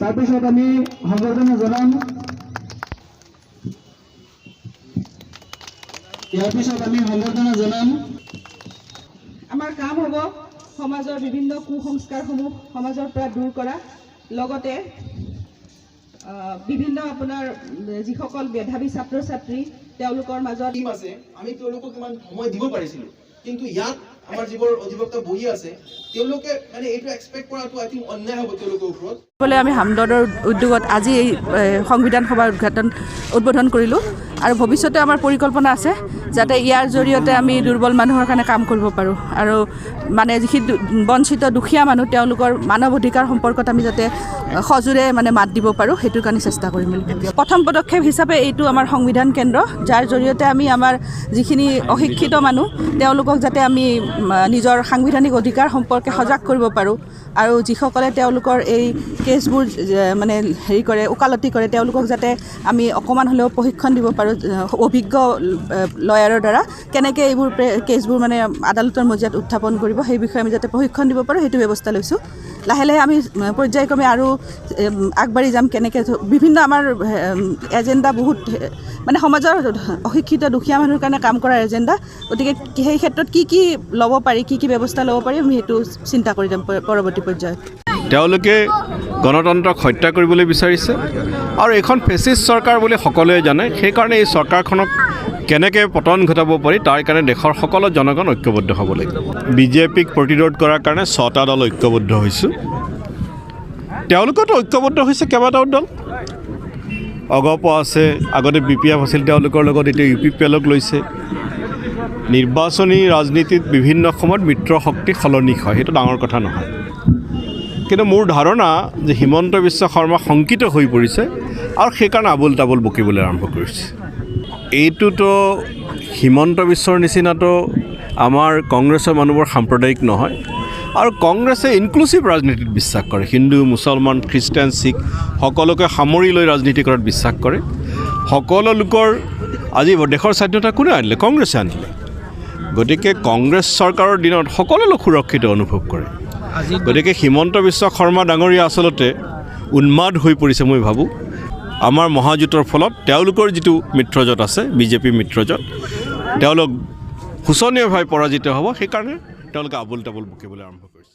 তাৰপিছত আমি সংবৰ্ধনা জনাম। ইয়াৰ পিছত আমি সংবৰ্ধনা জনাম। আমাৰ কাম হ'ব সমাজৰ বিভিন্ন কুসংস্কাৰসমূহ সমাজৰ পৰা দূৰ কৰা, লগতে বিভিন্ন আপোনাৰ যিসকল মেধাৱী ছাত্ৰ ছাত্ৰী তেওঁলোকৰ মাজত আছে আমি তেওঁলোকক ইমান সময় দিব পাৰিছিলোঁ, কিন্তু ইয়াত আমাৰ যিবোৰ অধিবক্তা বহি আছে তেওঁলোকে মানে এইটো এক্সপেক্ট কৰাটো আই থিংক অন্যায় হ'ব তেওঁলোকৰ ওপৰত। বলে আমি হামদৰ্দৰ উদ্যোগত আজি এই সংবিধান সভাৰ উদ্বোধন কৰিলোঁ আৰু ভৱিষ্যতে আমাৰ পৰিকল্পনা আছে যাতে ইয়াৰ জৰিয়তে আমি দুৰ্বল মানুহৰ কাৰণে কাম কৰিব পাৰোঁ আৰু মানে যিখিনি বঞ্চিত দুখীয়া মানুহ তেওঁলোকৰ মানৱ অধিকাৰ সম্পৰ্কত আমি যাতে সজোৰে মানে মাত দিব পাৰোঁ সেইটোৰ কাৰণে চেষ্টা কৰিম। প্ৰথম পদক্ষেপ হিচাপে এইটো আমাৰ সংবিধান কেন্দ্ৰ, যাৰ জৰিয়তে আমি আমাৰ যিখিনি অশিক্ষিত মানুহ তেওঁলোকক যাতে আমি নিজৰ সাংবিধানিক অধিকাৰ সম্পৰ্কে সজাগ কৰিব পাৰোঁ আৰু যিসকলে তেওঁলোকৰ এই কেছবোৰ মানে হেৰি কৰে ওকালতি কৰে তেওঁলোকক যাতে আমি অকণমান হ'লেও প্ৰশিক্ষণ দিব পাৰোঁ অভিজ্ঞ লয়াৰৰ দ্বাৰা কেনেকৈ এইবোৰ কেছবোৰ মানে আদালতৰ মজিয়াত উত্থাপন কৰিব সেই বিষয়ে আমি যাতে প্ৰশিক্ষণ দিব পাৰোঁ সেইটো ব্যৱস্থা লৈছোঁ। লাহে লাহে আমি পৰ্যায়ক্ৰমে আৰু আগবাঢ়ি যাম। কেনেকৈ বিভিন্ন আমাৰ এজেণ্ডা বহুত মানে সমাজৰ অশিক্ষিত দুখীয়া মানুহৰ কাৰণে কাম কৰাৰ এজেণ্ডা, গতিকে সেই ক্ষেত্ৰত কি ল'ব পাৰি কি ব্যৱস্থা ল'ব পাৰি আমি সেইটো চিন্তা কৰি যাম পৰৱৰ্তী পৰ্যায়ত। তেওঁলোকে গণতন্ত্ৰক হত্যা কৰিবলৈ বিচাৰিছে আৰু এইখন ফেচিষ্ট চৰকাৰ বুলি সকলোৱে জানে। সেইকাৰণে এই চৰকাৰখনক কেনেকৈ পতন ঘটাব পাৰি তাৰ কাৰণে দেশৰ সকলো জনগণ ঐক্যবদ্ধ হ'ব লাগিব। বিজেপিক প্ৰতিৰোধ কৰাৰ কাৰণে 6টা দল ঐক্যবদ্ধ হৈছোঁ। তেওঁলোকতো ঐক্যবদ্ধ হৈছে কেইবাটাও দল। অগপ আছে, আগতে BPF আছিল, তেওঁলোকৰ লগত এতিয়া UPPLক লৈছে। নিৰ্বাচনী ৰাজনীতিত বিভিন্ন সময়ত মিত্ৰ শক্তি সলনি হয়, সেইটো ডাঙৰ কথা নহয়। কিন্তু মোৰ ধাৰণা যে হিমন্ত বিশ্ব শৰ্মা শংকিত হৈ পৰিছে আৰু সেইকাৰণে আবোল তাবোল বকিবলৈ আৰম্ভ কৰিছে। এইটোতো হিমন্ত বিশ্বৰ নিচিনাতো আমাৰ কংগ্ৰেছৰ মানুহবোৰ সাম্প্ৰদায়িক নহয় আৰু কংগ্ৰেছে ইনক্লুচিভ ৰাজনীতিত বিশ্বাস কৰে। হিন্দু, মুছলমান, খ্ৰীষ্টান, শিখ সকলোকে সামৰি লৈ ৰাজনীতি কৰাত বিশ্বাস কৰে। সকলো লোকৰ আজি দেশৰ স্বাধীনতা কোনে আনিলে? কংগ্ৰেছে আনিলে। গতিকে কংগ্ৰেছ চৰকাৰৰ দিনত সকলো লোক সুৰক্ষিত অনুভৱ কৰে। গতিকে হিমন্ত বিশ্ব শৰ্মা ডাঙৰীয়া আচলতে উন্মাদ হৈ পৰিছে মই ভাবোঁ। আমাৰ মহাজোঁটৰ ফলত তেওঁলোকৰ যিটো মিত্ৰজোঁট আছে বিজেপি মিত্ৰজোঁট তেওঁলোক শোচনীয়ভাৱে পৰাজিত হ'ব, সেইকাৰণে তেওঁলোকে আবোল তাবোল বকিবলৈ আৰম্ভ কৰিছে।